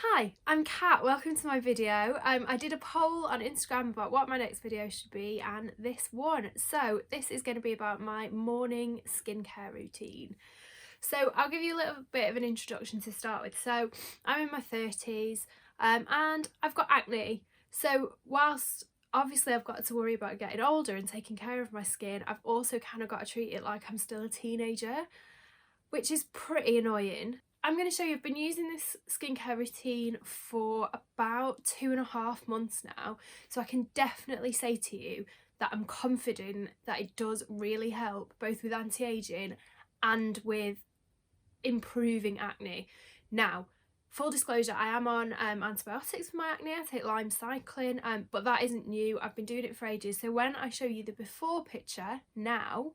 Hi, I'm Kat. Welcome to my video. I did a poll on Instagram about what my next video should be and this one. So this is going to be about my morning skincare routine. So I'll give you a little bit of an introduction to start with. So I'm in my 30s and I've got acne. So whilst obviously I've got to worry about getting older and taking care of my skin, I've also kind of got to treat it like I'm still a teenager, which is pretty annoying. I'm going to show you, I've been using this skincare routine for about 2.5 months now, so I can definitely say to you that I'm confident that it does really help, both with anti-aging and with improving acne. Now, full disclosure, I am on antibiotics for my acne. I take lime cycling, but that isn't new. I've been doing it for ages. So when I show you the before picture now,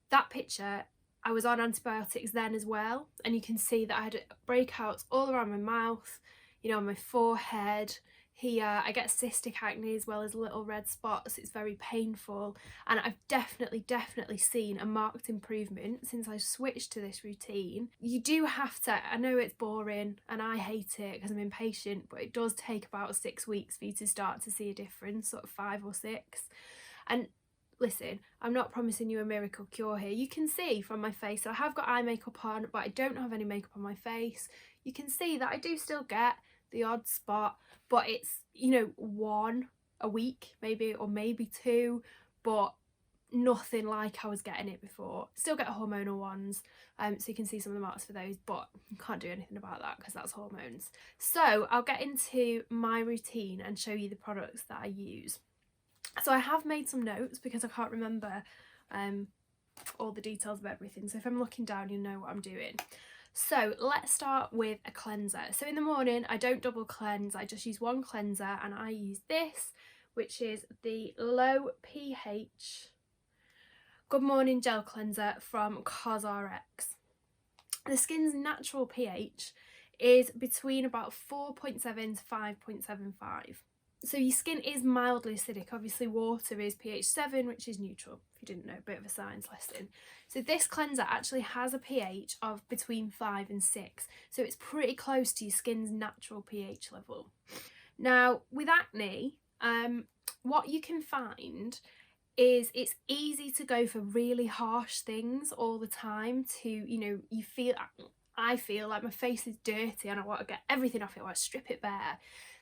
that picture, I was on antibiotics then as well, and you can see that I had breakouts all around my mouth, you know, on my forehead, here. I get cystic acne as well as little red spots. It's very painful, and I've definitely seen a marked improvement since I switched to this routine. You do have to, I know it's boring and I hate it because I'm impatient, but it does take about 6 weeks for you to start to see a difference, sort of 5 or 6. And listen, I'm not promising you a miracle cure here. You can see from my face, I have got eye makeup on, but I don't have any makeup on my face. You can see that I do still get the odd spot, but it's, you know, 1 a week maybe, or maybe 2, but nothing like I was getting it before. Still get hormonal ones, so you can see some of the marks for those, but you can't do anything about that because that's hormones. So I'll get into my routine and show you the products that I use. So I have made some notes because I can't remember all the details of everything. So if I'm looking down, you know what I'm doing. So let's start with a cleanser. So in the morning, I don't double cleanse. I just use one cleanser, and I use this, which is the low pH Good Morning Gel Cleanser from Cosrx. The skin's natural pH is between about 4.7 to 5.75. So your skin is mildly acidic. Obviously water is pH 7, which is neutral, if you didn't know, a bit of a science lesson. So this cleanser actually has a pH of between 5 and 6, so it's pretty close to your skin's natural pH level. Now with acne, what you can find is it's easy to go for really harsh things all the time to, you know, I feel like my face is dirty and I want to get everything off it, I want to strip it bare.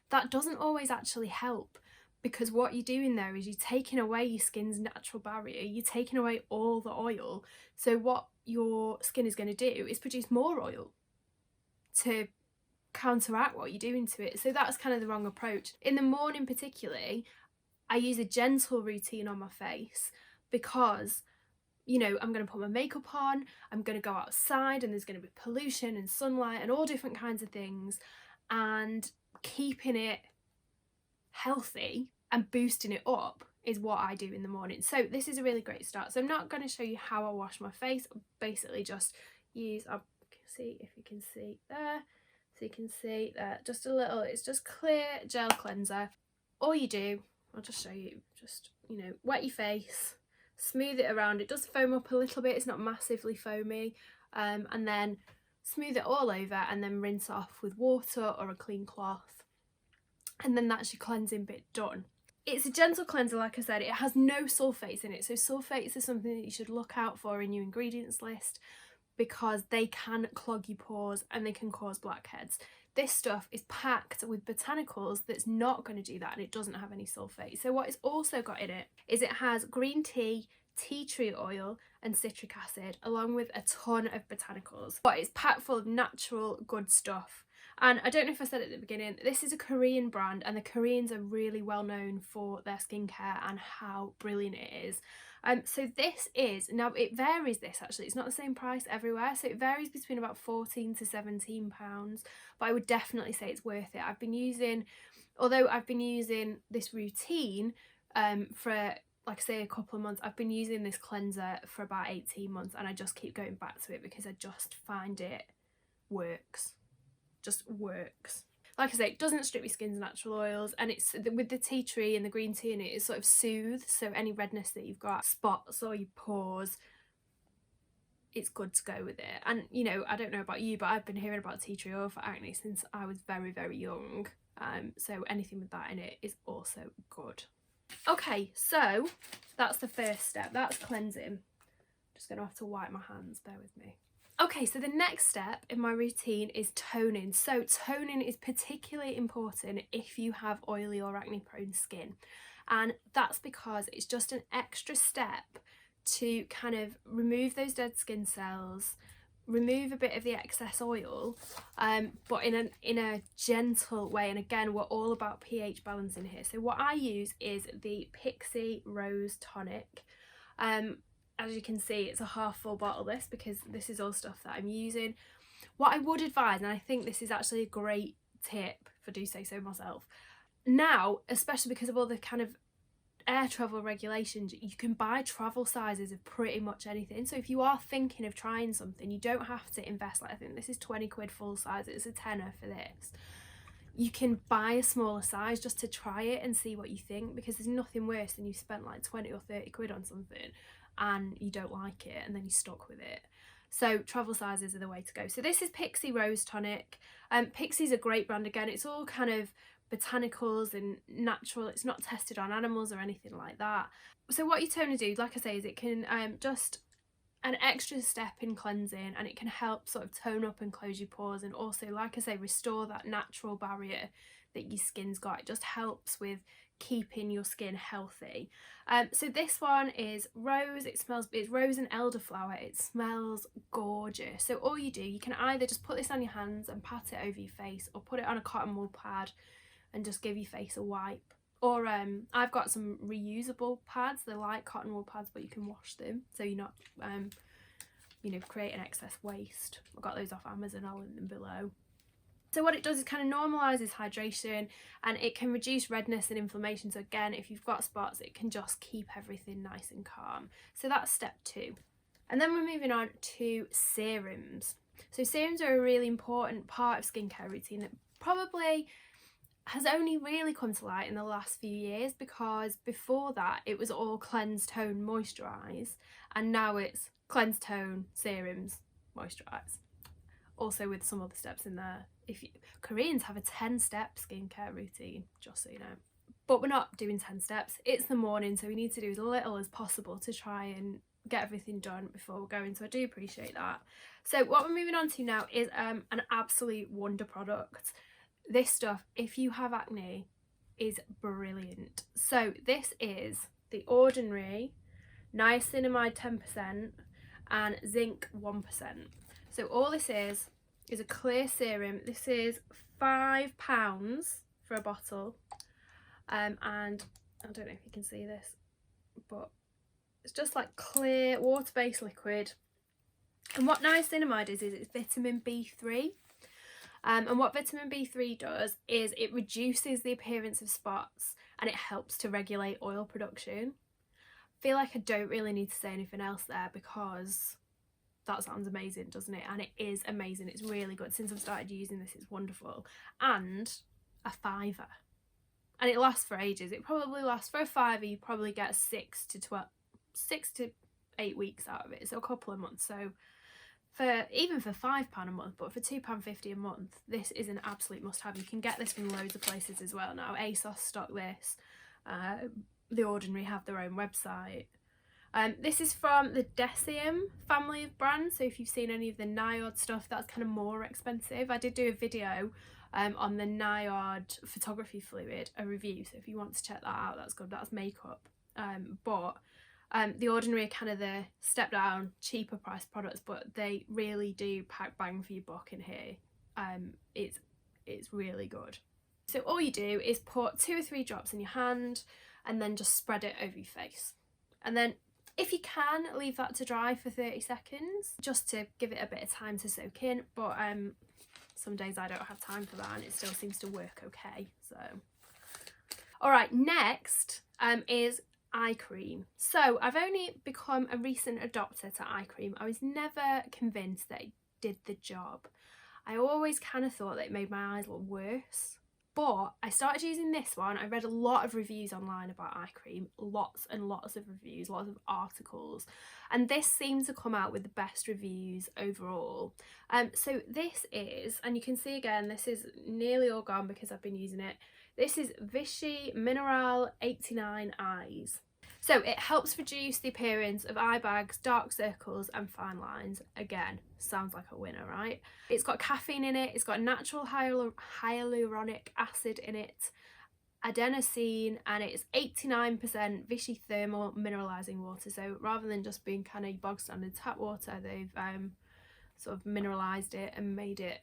That doesn't always actually help, because what you're doing there is you're taking away your skin's natural barrier, you're taking away all the oil. So what your skin is going to do is produce more oil to counteract what you're doing to it. So that's kind of the wrong approach. In the morning particularly, I use a gentle routine on my face because, you know, I'm going to put my makeup on, I'm going to go outside and there's going to be pollution and sunlight and all different kinds of things, and keeping it healthy and boosting it up is what I do in the morning. So this is a really great start. So I'm not going to show you how I wash my face. I'll basically just use, I'll see if you can see there, so you can see that just a little, it's just clear gel cleanser. All you do, I'll just show you, just, you know, wet your face, smooth it around. It does foam up a little bit, it's not massively foamy, and then smooth it all over and then rinse off with water or a clean cloth, and then that's your cleansing bit done. It's a gentle cleanser, like I said. It has no sulfates in it, so sulfates are something that you should look out for in your ingredients list because they can clog your pores and they can cause blackheads. This stuff is packed with botanicals that's not going to do that, and it doesn't have any sulfate. So what it's also got in it is it has green tea, tea tree oil and citric acid, along with a ton of botanicals. But it's packed full of natural good stuff. And I don't know if I said at the beginning, this is a Korean brand, and the Koreans are really well known for their skincare and how brilliant it is. So this is, now it varies, this actually, it's not the same price everywhere, so it varies between about £14 to £17, but I would definitely say it's worth it. I've been using this routine for, like I say, a couple of months. I've been using this cleanser for about 18 months, and I just keep going back to it because I just find it works. Just works. Like I say, it doesn't strip your skin's natural oils, and it's with the tea tree and the green tea in it, it sort of soothes, so any redness that you've got, spots or your pores, it's good to go with it. And you know, I don't know about you, but I've been hearing about tea tree oil for acne since I was very, very young. So anything with that in it is also good. Okay, so that's the first step. That's cleansing. Just gonna have to wipe my hands, bear with me. Okay, so the next step in my routine is toning. So toning is particularly important if you have oily or acne prone skin. And that's because it's just an extra step to kind of remove those dead skin cells, remove a bit of the excess oil, but in a gentle way. And again, we're all about pH balance in here. So what I use is the Pixi Rose Tonic. As you can see, it's a half full bottle, this, because this is all stuff that I'm using. What I would advise, and I think this is actually a great tip, if I do say so myself, now, especially because of all the kind of air travel regulations, you can buy travel sizes of pretty much anything. So if you are thinking of trying something, you don't have to invest, like I think this is 20 quid full size, it's a tenner for this. You can buy a smaller size just to try it and see what you think, because there's nothing worse than you spent like 20 or 30 quid on something and you don't like it and then you're stuck with it. So travel sizes are the way to go. So this is Pixi Rose Tonic. Pixi's a great brand. Again, it's all kind of botanicals and natural. It's not tested on animals or anything like that. So what you tend to do, like I say, is it can just an extra step in cleansing, and it can help sort of tone up and close your pores, and also, like I say, restore that natural barrier that your skin's got. It just helps with keeping your skin healthy. So this one is rose. It's rose and elderflower. It smells gorgeous. So all you do, you can either just put this on your hands and pat it over your face, or put it on a cotton wool pad and just give your face a wipe. Or I've got some reusable pads. They're like cotton wool pads, but you can wash them, so you're not you know, creating excess waste. I got those off Amazon. I'll link them below. So what it does is kind of normalises hydration, and it can reduce redness and inflammation. So again, if you've got spots, it can just keep everything nice and calm. So that's step 2. And then we're moving on to serums. So serums are a really important part of skincare routine that probably has only really come to light in the last few years, because before that it was all cleanse, tone, moisturise, and now it's cleanse, tone, serums, moisturise. Also with some other steps in there. Koreans have a 10-step skincare routine, just so you know. But we're not doing 10 steps. It's the morning, so we need to do as little as possible to try and get everything done before we're going. So I do appreciate that. So what we're moving on to now is an absolute wonder product. This stuff, if you have acne, is brilliant. So this is the Ordinary Niacinamide 10% and Zinc 1%. So all this is a clear serum. This is £5 for a bottle, and I don't know if you can see this, but it's just like clear water-based liquid. And what niacinamide is it's vitamin B3. And what vitamin B3 does is it reduces the appearance of spots, and it helps to regulate oil production. I feel like I don't really need to say anything else there, because that sounds amazing, doesn't it? And it is amazing. It's really good. Since I've started using this, it's wonderful. And a £5. And it lasts for ages. It probably lasts for a £5. You probably get 6 to 8 weeks out of it. So a couple of months. So even for £5 a month, but for £2.50 a month, this is an absolute must-have. You can get this from loads of places as well now. ASOS stock this. The Ordinary have their own website. This is from the Decium family of brands. So if you've seen any of the Niod stuff, that's kind of more expensive. I did do a video on the Niod photography fluid, a review. So if you want to check that out, that's good. That's makeup. But the Ordinary are kind of the step down, cheaper price products, but they really do pack bang for your buck in here. It's really good. So all you do is put 2 or 3 drops in your hand and then just spread it over your face. And then if you can, leave that to dry for 30 seconds just to give it a bit of time to soak in. But some days I don't have time for that and it still seems to work okay. So, all right, next is eye cream. So I've only become a recent adopter to eye cream. I was never convinced that it did the job. I always kind of thought that it made my eyes look worse. But I started using this one. I read a lot of reviews online about eye cream, lots and lots of reviews, lots of articles, and this seems to come out with the best reviews overall. So this is, and you can see again, this is nearly all gone because I've been using it. This is Vichy Mineral 89 Eyes. So it helps reduce the appearance of eye bags, dark circles and fine lines. Again, sounds like a winner, right? It's got caffeine in it, it's got natural hyaluronic acid in it, adenosine, and it's 89% Vichy thermal mineralizing water. So rather than just being kind of bog standard tap water, they've sort of mineralized it and made it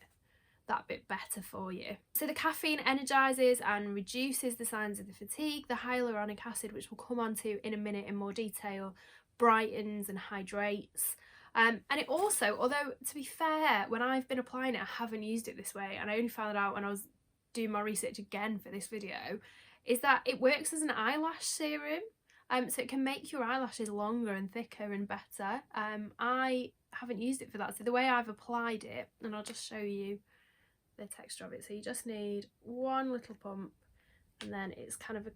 that bit better for you. So the caffeine energizes and reduces the signs of the fatigue. The hyaluronic acid, which we'll come on to in a minute in more detail, brightens and hydrates. And it also, although to be fair, when I've been applying it, I haven't used it this way, and I only found it out when I was doing my research again for this video, is that it works as an eyelash serum. So it can make your eyelashes longer and thicker and better. I haven't used it for that. So the way I've applied it, and I'll just show you the texture of it. So you just need one little pump, and then it's kind of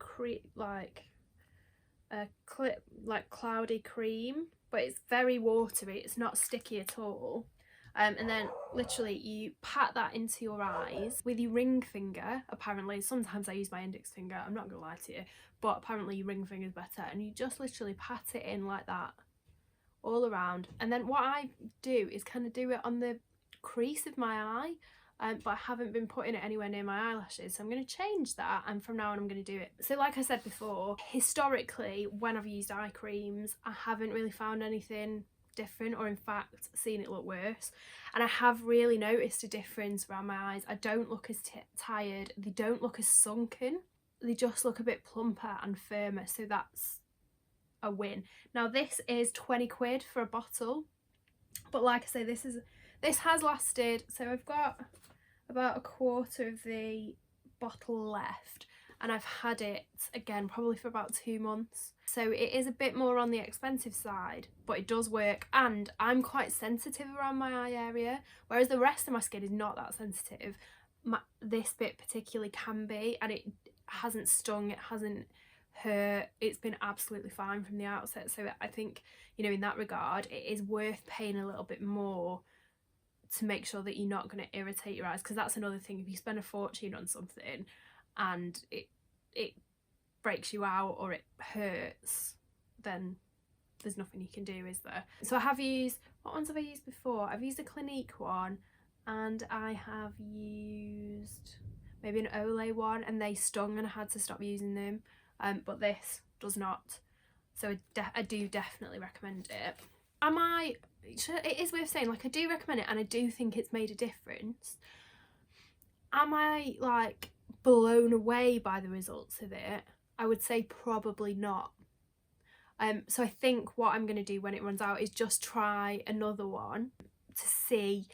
like cloudy cream, but it's very watery, it's not sticky at all. And then literally you pat that into your eyes with your ring finger. Apparently, sometimes I use my index finger, I'm not gonna lie to you, but apparently your ring finger is better, and you just literally pat it in like that all around. And then what I do is kind of do it on the crease of my eye, but I haven't been putting it anywhere near my eyelashes, so I'm going to change that, and from now on I'm going to do it. So like I said before, historically when I've used eye creams, I haven't really found anything different, or in fact seen it look worse, and I have really noticed a difference around my eyes. I don't look as tired, they don't look as sunken, they just look a bit plumper and firmer, so that's a win. Now this is 20 quid for a bottle, but like I say, this has lasted, so I've got about a quarter of the bottle left, and I've had it again probably for about 2 months. So it is a bit more on the expensive side, but it does work, and I'm quite sensitive around my eye area, whereas the rest of my skin is not that sensitive. This bit particularly can be, and it hasn't stung, it hasn't hurt, it's been absolutely fine from the outset. So I think, you know, in that regard, it is worth paying a little bit more to make sure that you're not going to irritate your eyes, because that's another thing. If you spend a fortune on something and it breaks you out or it hurts, then there's nothing you can do, is there? So I have used, what ones have I used before? I've used a Clinique one, and I have used maybe an Olay one, and they stung and I had to stop using them, but this does not. So I do definitely recommend it. It is worth saying, like, I do recommend it and I do think it's made a difference. Am I like blown away by the results of it? I would say probably not. So I think what I'm going to do when it runs out is just try another one to see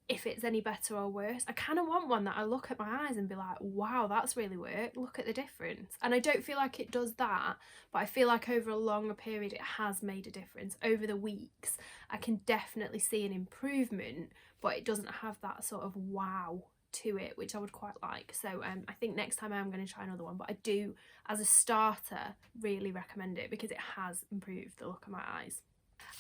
if it's any better or worse. I kind of want one that I look at my eyes and be like, wow, that's really worked, look at the difference. And I don't feel like it does that, but I feel like over a longer period it has made a difference. Over the weeks I can definitely see an improvement, but it doesn't have that sort of wow to it, which I would quite like. So I think next time I'm going to try another one, but I do, as a starter, really recommend it because it has improved the look of my eyes.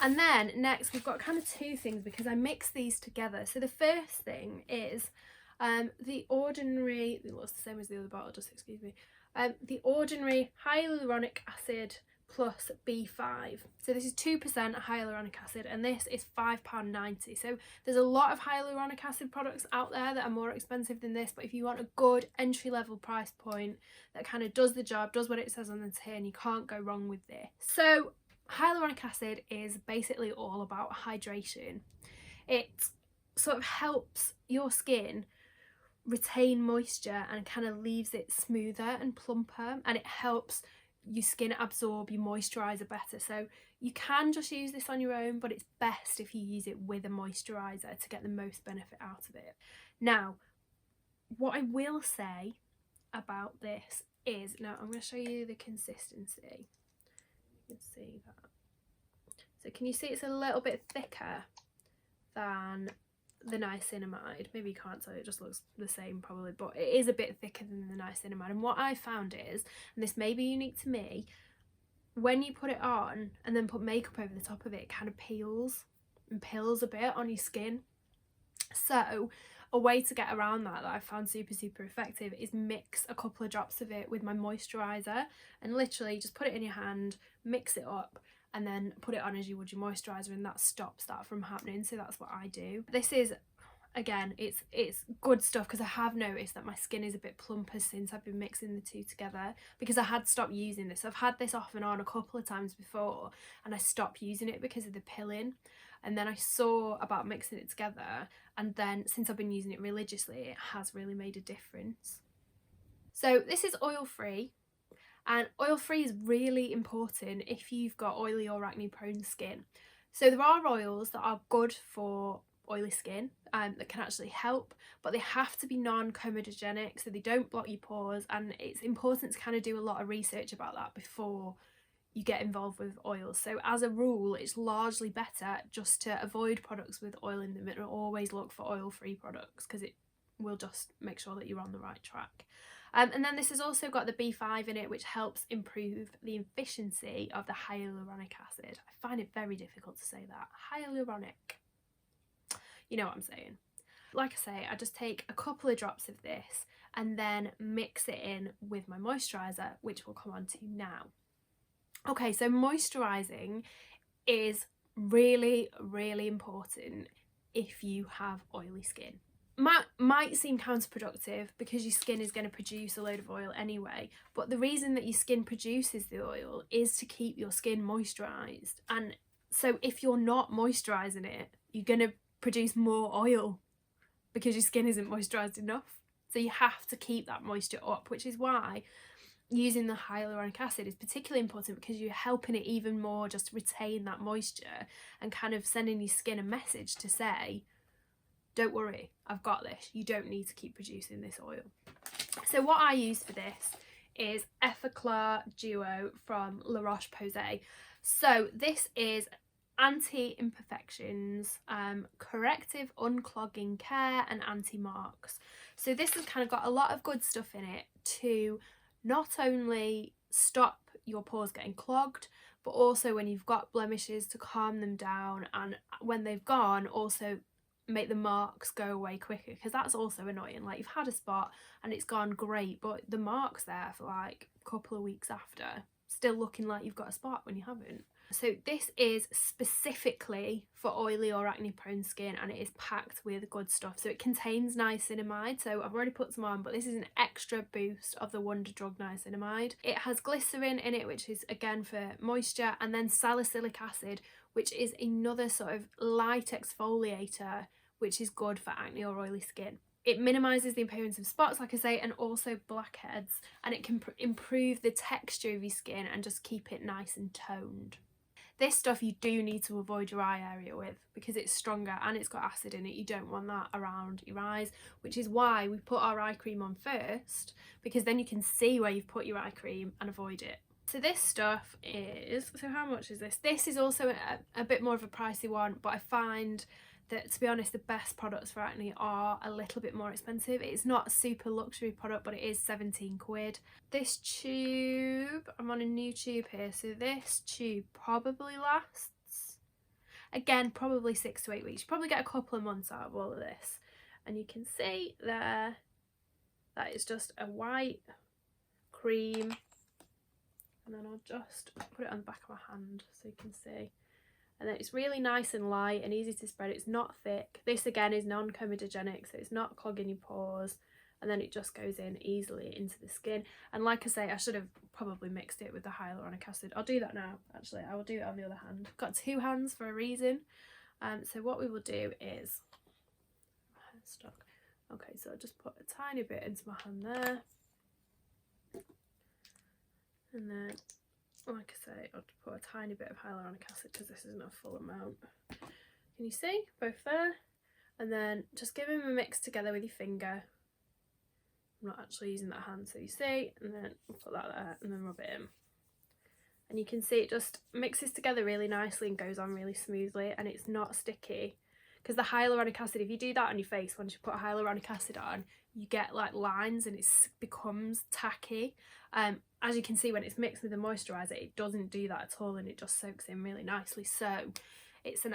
And then next we've got kind of two things, because I mix these together. So the first thing is the ordinary, it looks the same as the other bottle, just excuse me, the ordinary hyaluronic acid plus B5. So this is 2% hyaluronic acid, and this is £5.90. So there's a lot of hyaluronic acid products out there that are more expensive than this, but if you want a good entry-level price point that kind of does the job, does what it says on the tin, you can't go wrong with this. So hyaluronic acid is basically all about hydration. It sort of helps your skin retain moisture and kind of leaves it smoother and plumper, and it helps your skin absorb your moisturizer better. So you can just use this on your own, but it's best if you use it with a moisturizer to get the most benefit out of it. Now, what I will say about this is, now I'm going to show you the consistency. You can see that. So can you see it's a little bit thicker than the niacinamide. Maybe you can't tell, it just looks the same probably, but it is a bit thicker than the niacinamide. And what I found is, and this may be unique to me, when you put it on and then put makeup over the top of it, it kind of peels and pills a bit on your skin. So a way to get around that I found super effective is mix a couple of drops of it with my moisturiser, and literally just put it in your hand, mix it up, and then put it on as you would your moisturiser, and that stops that from happening. So that's what I do. This is, again, it's good stuff, because I have noticed that my skin is a bit plumper since I've been mixing the two together, because I had stopped using this. I've had this off and on a couple of times before, and I stopped using it because of the pilling, and then I saw about mixing it together, and then since I've been using it religiously, it has really made a difference. So this is oil free, and oil free is really important if you've got oily or acne prone skin. So there are oils that are good for oily skin that can actually help, but they have to be non-comedogenic, so they don't block your pores, and it's important to kind of do a lot of research about that before you get involved with oils. So as a rule, it's largely better just to avoid products with oil in them and always look for oil-free products, because it will just make sure that you're on the right track. And then this has also got the B5 in it, which helps improve the efficiency of the hyaluronic acid. I find it very difficult to say that. Hyaluronic. You know what I'm saying. Like I say, I just take a couple of drops of this and then mix it in with my moisturiser, which we'll come on to now. Okay, so moisturising is really important if you have oily skin. Might seem counterproductive because your skin is going to produce a load of oil anyway, but the reason that your skin produces the oil is to keep your skin moisturised. And so if you're not moisturising it, you're going to produce more oil because your skin isn't moisturised enough. So you have to keep that moisture up, which is why using the hyaluronic acid is particularly important, because you're helping it even more just retain that moisture and kind of sending your skin a message to say, don't worry, I've got this. You don't need to keep producing this oil. So what I use for this is Effaclar Duo from Roche Posay. So this is anti-imperfections, corrective unclogging care, and anti-marks. So this has kind of got a lot of good stuff in it to not only stop your pores getting clogged, but also when you've got blemishes to calm them down, and when they've gone, also make the marks go away quicker, because that's also annoying. Like, you've had a spot and it's gone great, but the mark's there for like a couple of weeks after, still looking like you've got a spot when you haven't. So this is specifically for oily or acne prone skin, and it is packed with good stuff. So it contains niacinamide, so I've already put some on, but this is an extra boost of the Wonder Drug niacinamide. It has glycerin in it, which is again for moisture, and then salicylic acid, which is another sort of light exfoliator, which is good for acne or oily skin. It minimises the appearance of spots, like I say, and also blackheads, and it can improve the texture of your skin and just keep it nice and toned. This stuff you do need to avoid your eye area with, because it's stronger and it's got acid in it. You don't want that around your eyes, which is why we put our eye cream on first, because then you can see where you've put your eye cream and avoid it. So this stuff is, so how much is this? This is also a bit more of a pricey one, but I find that, to be honest, the best products for acne are a little bit more expensive. It's not a super luxury product, but it is 17 quid. This tube, I'm on a new tube here, so this tube probably lasts, again, probably 6 to 8 weeks. You probably get a couple of months out of all of this. And you can see there, that is just a white cream. And then I'll just put it on the back of my hand so you can see. And then it's really nice and light and easy to spread. It's not thick. This again is non-comedogenic, so it's not clogging your pores, and then it just goes in easily into the skin. And like I say, I should have probably mixed it with the hyaluronic acid. I'll do that now, actually. I will do it on the other hand. I've got two hands for a reason. So what we will do is, my hand's stuck. Okay, so I'll just put a tiny bit into my hand there. And then, like I say, I'll put a tiny bit of hyaluronic acid because this isn't a full amount. Can you see? Both there. And then just give them a mix together with your finger. I'm not actually using that hand, so you see. And then we'll put that there and then rub it in. And you can see it just mixes together really nicely and goes on really smoothly, and it's not sticky. because the hyaluronic acid, if you do that on your face, once you put hyaluronic acid on, you get like lines and it becomes tacky. As you can see, when it's mixed with the moisturiser, it doesn't do that at all, and it just soaks in really nicely. So it's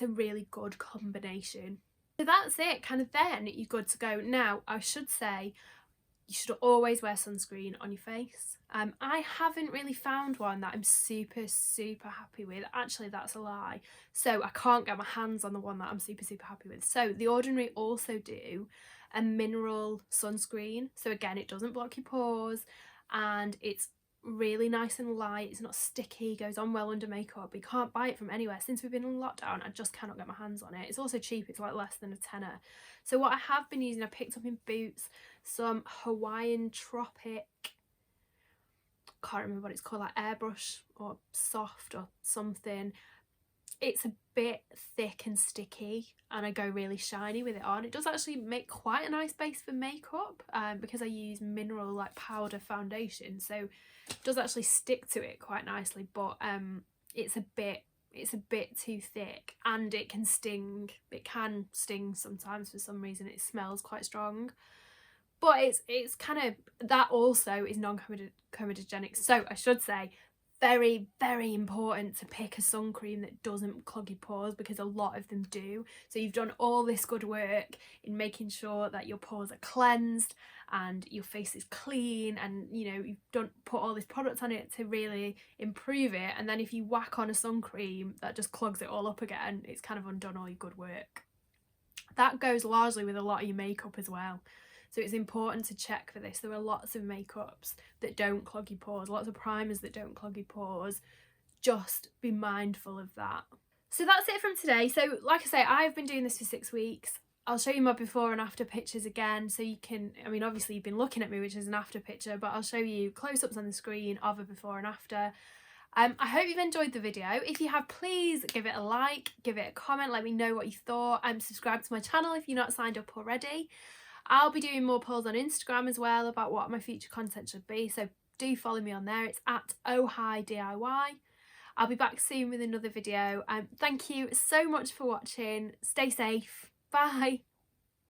a really good combination. So that's it, kind of. Then you're good to go. Now I should say, you should always wear sunscreen on your face. I haven't really found one that I'm super happy with. Actually, that's a lie. So I can't get my hands on the one that I'm super happy with. So The Ordinary also do a mineral sunscreen. So again, it doesn't block your pores, and it's really nice and light. It's not sticky, goes on well under makeup. You can't buy it from anywhere. Since we've been in lockdown, I just cannot get my hands on it. It's also cheap. It's like less than a tenner. So what I have been using, I picked up in Boots some Hawaiian Tropic, can't remember what it's called, like airbrush or soft or something. It's a bit thick and sticky, and I go really shiny with it on. It does actually make quite a nice base for makeup, because I use mineral like powder foundation, so it does actually stick to it quite nicely, but it's a bit too thick, and it can sting. It can sting sometimes for some reason. It smells quite strong, but it's kind of, that also is non-comedogenic. So I should say, very important to pick a sun cream that doesn't clog your pores, because a lot of them do. So you've done all this good work in making sure that your pores are cleansed and your face is clean, and you know, you've put all this product on it to really improve it, and then if you whack on a sun cream that just clogs it all up again, it's kind of undone all your good work. That goes largely with a lot of your makeup as well. So it's important to check for this. There are lots of makeups that don't clog your pores, lots of primers that don't clog your pores. Just be mindful of that. So that's it from today. So like I say, I've been doing this for 6 weeks. I'll show you my before and after pictures again, so you can, I mean obviously you've been looking at me, which is an after picture, but I'll show you close-ups on the screen of a before and after. I hope you've enjoyed the video. If you have, please give it a like, give it a comment, let me know what you thought, and subscribe to my channel if you're not signed up already. I'll be doing more polls on Instagram as well about what my future content should be, so do follow me on there. It's at ohidIY. I'll be back soon with another video. Thank you so much for watching. Stay safe. Bye.